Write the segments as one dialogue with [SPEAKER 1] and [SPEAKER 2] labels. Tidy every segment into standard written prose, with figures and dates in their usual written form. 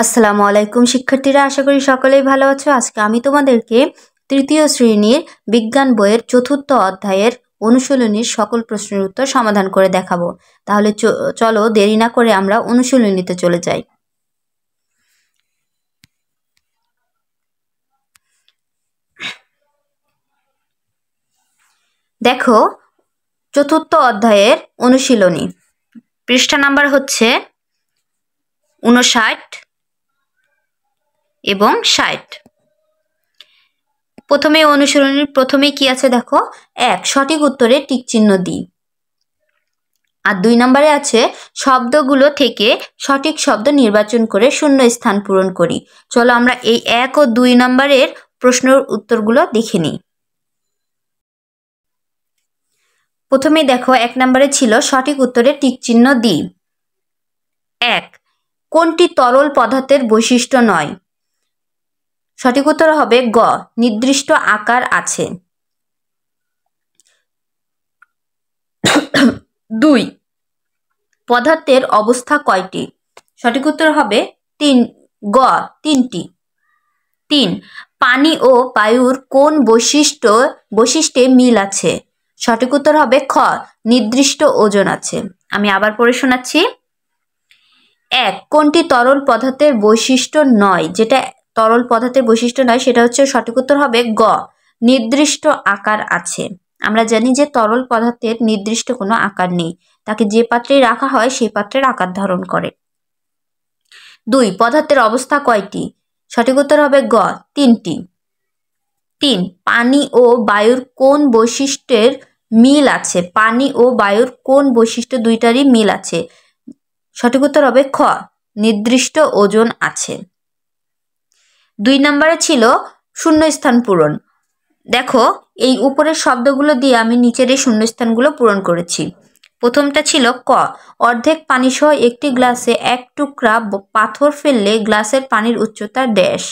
[SPEAKER 1] আসসালামু আলাইকুম শিক্ষার্থীরা, আশা করি সকলেই ভালো আছো। আজকে আমি তোমাদেরকে তৃতীয় শ্রেণীর বিজ্ঞান বইয়ের চতুর্থ অধ্যায়ের অনুশীলনীর সকল প্রশ্নের উত্তর সমাধান করে দেখাবো। তাহলে চলো দেরি না করে আমরা অনুশীলনীতে চলে যাই। দেখো, চতুর্থ অধ্যায়ের অনুশীলনী পৃষ্ঠা নাম্বার হচ্ছে 59 এবং 60। প্রথমে অনুশীলনীর প্রথমে কি আছে দেখো, 1 সঠিক উত্তরে টিক চিহ্ন দিই। আর 2 নম্বরে আছে শব্দগুলো থেকে সঠিক শব্দ নির্বাচন করে শূন্য স্থান পূরণ করি। চলো আমরা এই 1 ও 2 নম্বরের প্রশ্নের উত্তরগুলো দেখে নিই। প্রথমে দেখো 1 নম্বরে ছিল সঠিক উত্তরে টিক চিহ্ন দিই। 1 কোনটি তরল পদার্থের বৈশিষ্ট্য নয়? সঠিক উত্তর হবে গ, নির্দিষ্ট আকার আছে। 2 পদার্থের অবস্থা কয়টি? সঠিক উত্তর হবে গ, 3টি। 3 পানি ও বায়ুর কোন বৈশিষ্ট্যে মিল আছে? সঠিক উত্তর হবে খ, নির্দিষ্ট ওজন আছে। আমি আবার পড়ে শোনাচ্ছি। 1 কোনটি তরল পদার্থের বৈশিষ্ট্য নয়? যেটা তরল পদার্থের বৈশিষ্ট্য নয় সেটা হচ্ছে সঠিক উত্তর হবে গ, নির্দিষ্ট আকার আছে। আমরা জানি যে তরল পদার্থের নির্দিষ্ট কোনো আকার নেই, তাকে যে পাত্রে রাখা হয় সেই পাত্রের আকার ধারণ করে। 2 পদার্থের অবস্থা কয়টি? সঠিক উত্তর হবে গ, 3টি। 3 পানি ও বায়ুর কোন বৈশিষ্ট্যের মিল আছে? পানি ও বায়ুর কোন বৈশিষ্ট্য দুইটারই মিল আছে? সঠিক উত্তর হবে খ, নির্দিষ্ট ওজন আছে। 2 নম্বরে ছিল শূন্যস্থান পূরণ। দেখো, এই উপরের শব্দগুলো দিয়ে আমি নিচের এই শূন্যস্থানগুলো পূরণ করেছি। প্রথমটা ছিল ক, অর্ধেক পানি সহ একটি গ্লাসে 1 টুকরা পাথর ফেললে গ্লাসের পানির উচ্চতা ড্যাশ।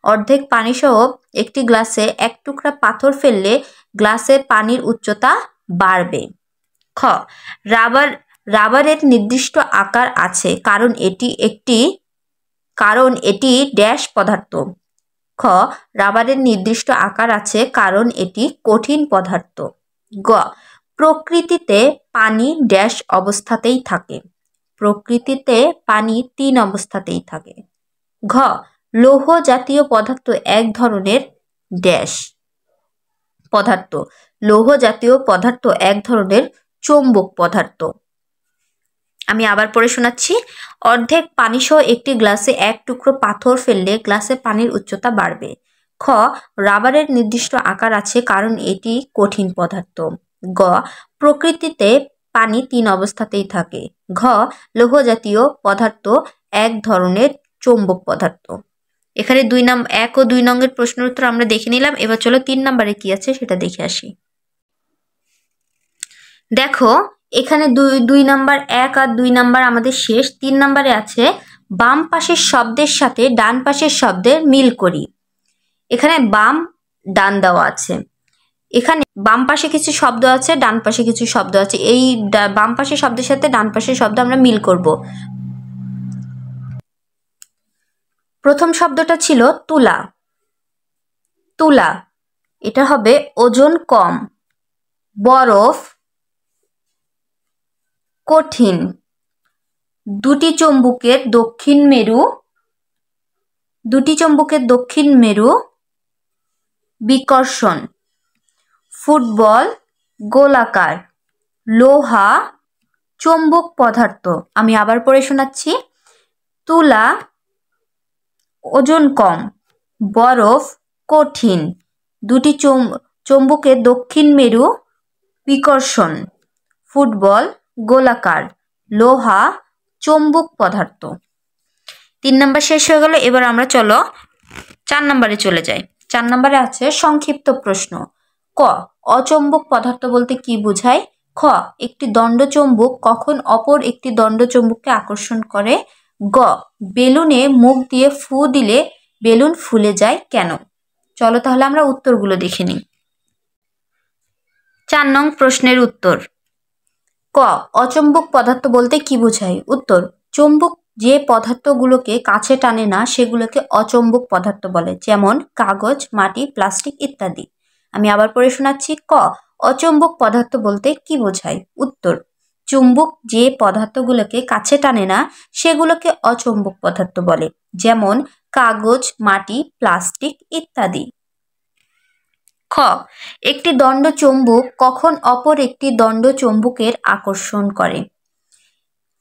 [SPEAKER 1] অর্ধেক পানি সহ একটি গ্লাসে 1 টুকরা পাথর ফেললে গ্লাসের পানির উচ্চতা বাড়বে। খ, রাবারের নির্দিষ্ট আকার আছে কারণ এটি ড্যাশ পদার্থ। খ, রাবারের নির্দিষ্ট আকার আছে কারণ এটি কঠিন পদার্থ। গ, প্রকৃতিতে পানি ড্যাশ অবস্থাতেই থাকে। প্রকৃতিতে পানি 3 অবস্থাতেই থাকে। ঘ, লৌহ জাতীয় পদার্থ এক ধরনের ড্যাশ পদার্থ। লৌহ জাতীয় পদার্থ এক ধরনের চৌম্বক পদার্থ। আমি আবার পড়ে শোনাচ্ছি। অর্ধেক পানি সহ একটি গ্লাসে 1 টুকরো পাথর ফেললে গ্লাসে পানির উচ্চতা বাড়বে। খ, রাবারের নির্দিষ্ট আকার আছে কারণ এটি কঠিন পদার্থ। গ, প্রকৃতিতে পানি 3 অবস্থাতেই থাকে। ঘ, লৌহ জাতীয় পদার্থ এক ধরনের চৌম্বক পদার্থ। এখানে 1 ও 2 নম্বরের প্রশ্নের উত্তর আমরা দেখে নিলাম। এবার চলো 3 নম্বরে কি আছে সেটা দেখে আসি। দেখো, এখানে 2 নাম্বার 1 আর 2 নাম্বার আমাদের শেষ। 3 নম্বরে আছে বাম পাশের শব্দের সাথে ডান পাশের শব্দের মিল করি। এখানে বাম ডান দেওয়া আছে। এখানে বাম পাশে কিছু শব্দ আছে, ডান পাশে কিছু শব্দ আছে। এই বাম পাশের শব্দের সাথে ডান পাশের শব্দ আমরা মিল করব। প্রথম শব্দটা ছিল তুলা। তুলা, এটা হবে ওজন কম। বরফ, কঠিন। দুটি চুম্বকের দক্ষিণ মেরু বিকর্ষণ। ফুটবল, গোলাকার। লোহা, চৌম্বক পদার্থ। আমি আবার পড়ে শোনাচ্ছি। তুলা, ওজন কম। বরফ, কঠিন। দুটি চুম্বকের দক্ষিণ মেরু বিকর্ষণ। ফুটবল, গোলাকার। লোহা, চৌম্বক পদার্থ। 3 নম্বর শেষ হয়ে গেল। এবার আমরা চলো 4 নম্বরে চলে যাই। 4 নম্বরে আছে সংক্ষিপ্ত প্রশ্ন। ক, অচৌম্বক পদার্থ বলতে কি বোঝায়? খ, একটি দণ্ডচুম্বক কখন অপর একটি দণ্ডচুম্বককে আকর্ষণ করে? গ, বেলুনে মুখ দিয়ে ফু দিলে বেলুন ফুলে যায় কেন? চলো তাহলে আমরা উত্তরগুলো দেখে নিই। 4 নং প্রশ্নের উত্তর। ক, অচৌম্বক পদার্থ বলতে কি বোঝায়? উত্তর, চৌম্বক যে পদার্থগুলোকে কাছে টানে না সেগুলোকে অচৌম্বক পদার্থ বলে, যেমন কাগজ, মাটি, প্লাস্টিক ইত্যাদি। আমি আবার পড়ে শোনাচ্ছি। ক, অচৌম্বক পদার্থ বলতে কি বোঝায়? উত্তর, চুম্বক যে পদার্থগুলোকে কাছে টানে না সেগুলোকে অচৌম্বক পদার্থ বলে, যেমন কাগজ, মাটি, প্লাস্টিক ইত্যাদি। খ, একটি দণ্ড চৌম্বক কখন অপর একটি দণ্ড চৌম্বকের আকর্ষণ করে?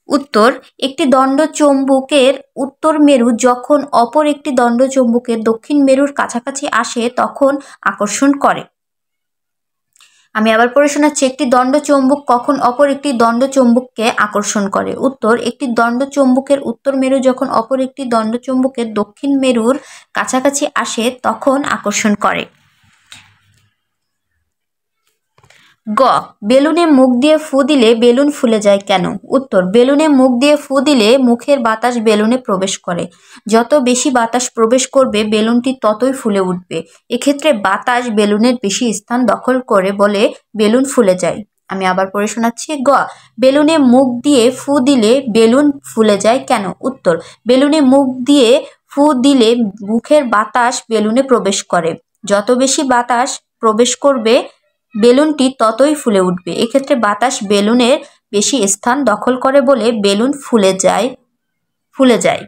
[SPEAKER 1] উত্তর, একটি দণ্ড চৌম্বকের উত্তর মেরু যখন অপর একটি দণ্ড চৌম্বকের দক্ষিণ মেরুর কাছাকাছি আসে তখন আকর্ষণ করে। আমি আবার পড়ে শোনাচ্ছি। একটি দণ্ড চৌম্বক কখন অপর একটি দণ্ড চৌম্বককে আকর্ষণ করে? উত্তর, একটি দণ্ড চৌম্বকের উত্তর মেরু যখন অপর একটি দণ্ড চৌম্বকের দক্ষিণ মেরুর কাছাকাছি আসে তখন আকর্ষণ করে। গ, বেলুনে মুখ দিয়ে ফু দিলে বেলুন ফুলে যায় কেন? উত্তর, বেলুনে মুখ দিয়ে ফু দিলে মুখের বাতাস বেলুনে প্রবেশ করে। যত বেশি বাতাস প্রবেশ করবে বেলুনটি ততই ফুলে উঠবে। এক্ষেত্রে বাতাস বেলুনের বেশি স্থান দখল করে বলে বেলুন ফুলে যায়। আমি আবার পড়ে শোনাচ্ছি। গ, বেলুনে মুখ দিয়ে ফু দিলে বেলুন ফুলে যায় কেন? উত্তর, বেলুনে মুখ দিয়ে ফু দিলে মুখের বাতাস বেলুনে প্রবেশ করে। যত বেশি বাতাস প্রবেশ করবে বেলুনটি ততই ফুলে উঠবে। এক্ষেত্রে বাতাস বেলুনের বেশি স্থান দখল করে বলে বেলুন ফুলে যায়।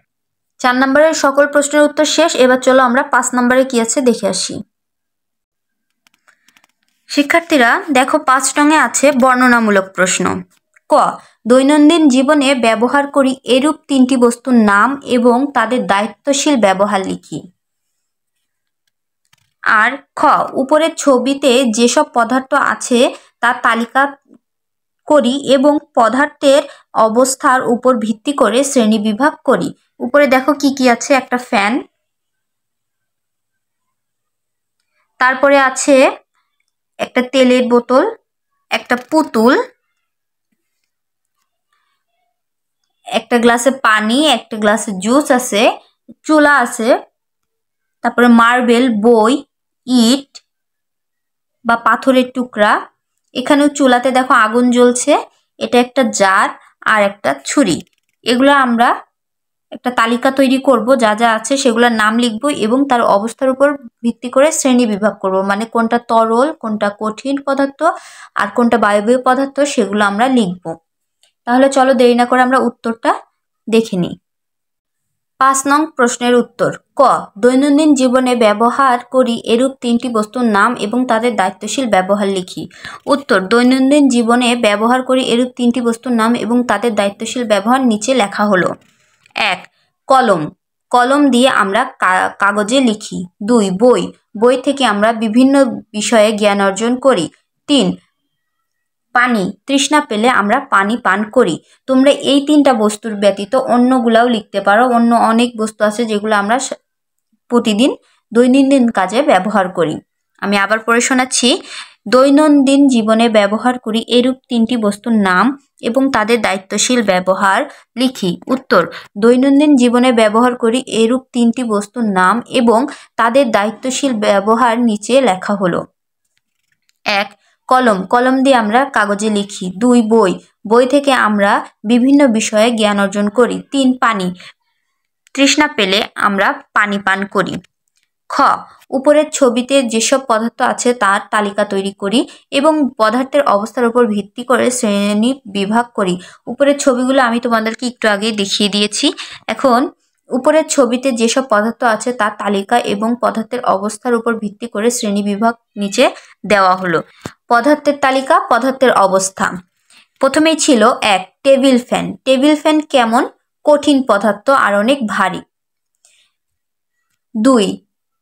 [SPEAKER 1] 4 নম্বরের সকল প্রশ্নের উত্তর শেষ। এবার চলো আমরা 5 নম্বরে কি আছে দেখে আসি। শিক্ষার্থীরা দেখো, 5 নঙে আছে বর্ণনামূলক প্রশ্ন। ক, দৈনন্দিন জীবনে ব্যবহার করি এরূপ 3টি বস্তুর নাম এবং তাদের দায়িত্বশীল ব্যবহার লিখি। আর খ, উপরের ছবিতে যেসব পদার্থ আছে তার তালিকা করি এবং পদার্থের অবস্থার উপর ভিত্তি করে শ্রেণীবিভাগ করি। উপরে দেখো কি কি আছে। একটা ফ্যান, তারপরে আছে একটা তেলের বোতল, একটা পুতুল, একটা গ্লাসে পানি, একটা গ্লাসে জুস আছে, চুলা আছে, তারপরে মার্বেল, বই, ইট বা পাথরের টুকরা। এখানেও চুলাতে দেখো আগুন জ্বলছে। এটা একটা জার আর একটা ছুরি। এগুলো আমরা একটা তালিকা তৈরি করব, যা যা আছে সেগুলোর নাম লিখব এবং তার অবস্থার উপর ভিত্তি করে শ্রেণী বিভাগ করব, মানে কোনটা তরল, কোনটা কঠিন পদার্থ আর কোনটা বায়বীয় পদার্থ সেগুলো আমরা লিখব। তাহলে চলো দেরি না করে আমরা উত্তরটা দেখে নিই। 5 নং প্রশ্নের উত্তর। ক, দৈনন্দিন জীবনে ব্যবহার করি এরূপ 3টি বস্তুর নাম এবং তাদের দায়িত্বশীল ব্যবহার লিখি। উত্তর, দৈনন্দিন জীবনে ব্যবহার করি এরূপ 3টি বস্তুর নাম এবং তাদের দায়িত্বশীল ব্যবহার নিচে লেখা হলো। 1, কলম, কলম দিয়ে আমরা কাগজে লিখি। 2, বই, বই থেকে আমরা বিভিন্ন বিষয়ে জ্ঞান অর্জন করি। 3, পানি, তৃষ্ণা পেলে আমরা পানি পান করি। তোমরা এই 3টা বস্তুর ব্যতীত অন্যগুলাও লিখতে পারো। অন্য অনেক বস্তু আছে যেগুলো আমরা প্রতিদিন দৈনন্দিন কাজে ব্যবহার করি। আমি আবার পড়ে শোনাচ্ছি। দৈনন্দিন জীবনে ব্যবহার করি এরূপ 3টি বস্তুর নাম এবং তাদের দায়িত্বশীল ব্যবহার লিখি। উত্তর, দৈনন্দিন জীবনে ব্যবহার করি এরূপ 3টি বস্তুর নাম এবং তাদের দায়িত্বশীল ব্যবহার নিচে লেখা হলো। 1, কলম, কলম দিয়ে আমরা কাগজে লিখি। 2, বই, বই থেকে আমরা বিভিন্ন বিষয়ে জ্ঞান অর্জন করি। 3, পানি, তৃষ্ণা পেলে আমরা পানি পান করি। খ, উপরের ছবিতে যেসব পদার্থ আছে তার তালিকা তৈরি করি এবং পদার্থের অবস্থার উপর ভিত্তি করে শ্রেণী বিভাগ করি। উপরের ছবিগুলো আমি তোমাদেরকে একটু আগেই দেখিয়ে দিয়েছি। এখন উপরের ছবিতে যেসব পদার্থ আছে তার তালিকা এবং পদার্থের অবস্থার উপর ভিত্তি করে শ্রেণী বিভাগ নিচে দেওয়া হলো। পদার্থের তালিকা, পদার্থের অবস্থা। প্রথমেই ছিল 1, টেবিল ফ্যান। টেবিল ফ্যান কেমন? কঠিন পদার্থ আর অনেক ভারী। 2,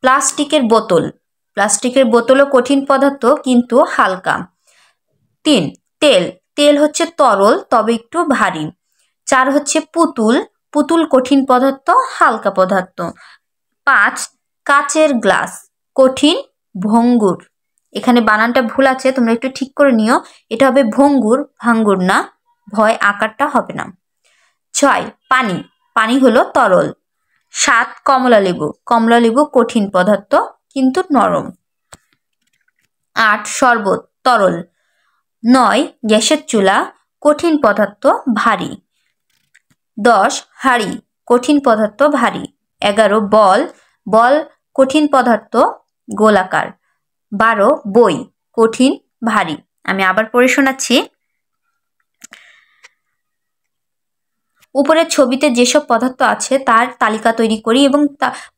[SPEAKER 1] প্লাস্টিকের বোতল। প্লাস্টিকের বোতলও কঠিন পদার্থ কিন্তু হালকা। 3, তেল। তেল হচ্ছে তরল তবে একটু ভারী। 4 হচ্ছে পুতুল। পুতুল কঠিন পদার্থ, হালকা পদার্থ। 5, কাচের গ্লাস। কঠিন, ভঙ্গুর। এখানে বানানটা ভুল আছে, তোমরা একটু ঠিক করে নিও। এটা হবে ভঙ্গুর, ভাঙ্গুর না, ভয় আকারটা হবে না। 6, পানি। পানি হলো তরল। 7, কমলা লেবু। কমলা লেবু কঠিন পদার্থ কিন্তু নরম। 8, শরবত, তরল। 9, গ্যাসের চুলা। কঠিন পদার্থ, ভারী। 10 হাড়ি, কঠিন পদার্থ ভারী। 11 বল, বল কঠিন পদার্থ গোলাকার। 12 বই, কঠিন ভারী। আমি আবার পড়ে শোনাচ্ছি। উপরের ছবিতে যেসব পদার্থ আছে তার তালিকা তৈরি করি এবং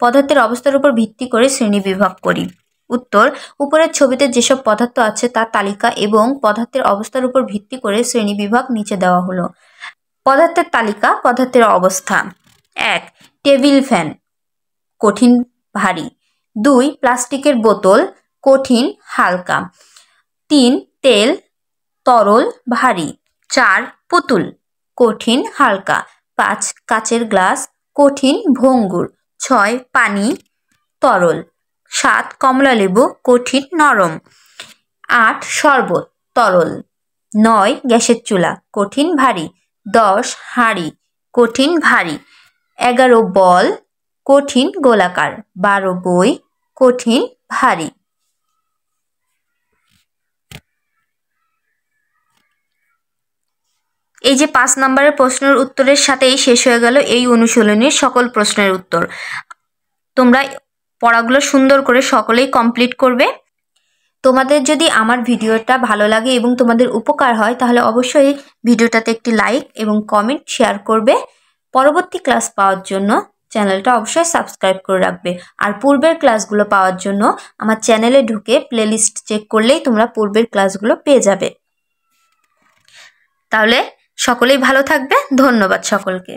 [SPEAKER 1] পদার্থের অবস্থার উপর ভিত্তি করে শ্রেণীবিভাগ করি। উত্তর, উপরের ছবিতে যেসব পদার্থ আছে তার তালিকা এবং পদার্থের অবস্থার উপর ভিত্তি করে শ্রেণীবিভাগ নিচে দেওয়া হলো। পদার্থের তালিকা, পদার্থের অবস্থা। 1 টেবিল ফ্যান, কঠিন ভারী। 2 প্লাস্টিকের বোতল, কঠিন হালকা। 3 তেল, তরল ভারী। 4 পুতুল, কঠিন হালকা। 5 কাচের গ্লাস, কঠিন ভঙ্গুর। 6 পানি, তরল। 7 কমলালেবু, কঠিন নরম। 8 শরবত, তরল। 9 গ্যাসের চুলা, কঠিন ভারী। 10 হাঁড়ি, কঠিন ভারী। 11 বল, কঠিন গোলাকার। 12 বই, কঠিন ভারী। এই যে 5 নম্বরের প্রশ্নের উত্তরের সাথেই শেষ হয়ে গেল এই অনুশীলনীর সকল প্রশ্নের উত্তর। তোমরা পড়াগুলো সুন্দর করে সকলেই কমপ্লিট করবে। তোমাদের যদি আমার ভিডিওটা ভালো লাগে এবং তোমাদের উপকার হয় তাহলে অবশ্যই ভিডিওটাতে একটি লাইক এবং কমেন্ট শেয়ার করবে। পরবর্তী ক্লাস পাওয়ার জন্য চ্যানেলটা অবশ্যই সাবস্ক্রাইব করে রাখবে। আর পূর্বের ক্লাসগুলো পাওয়ার জন্য আমার চ্যানেলে ঢুকে প্লেলিস্ট চেক করলেই তোমরা পূর্বের ক্লাসগুলো পেয়ে যাবে। তাহলে সকলেই ভালো থাকবে। ধন্যবাদ সকলকে।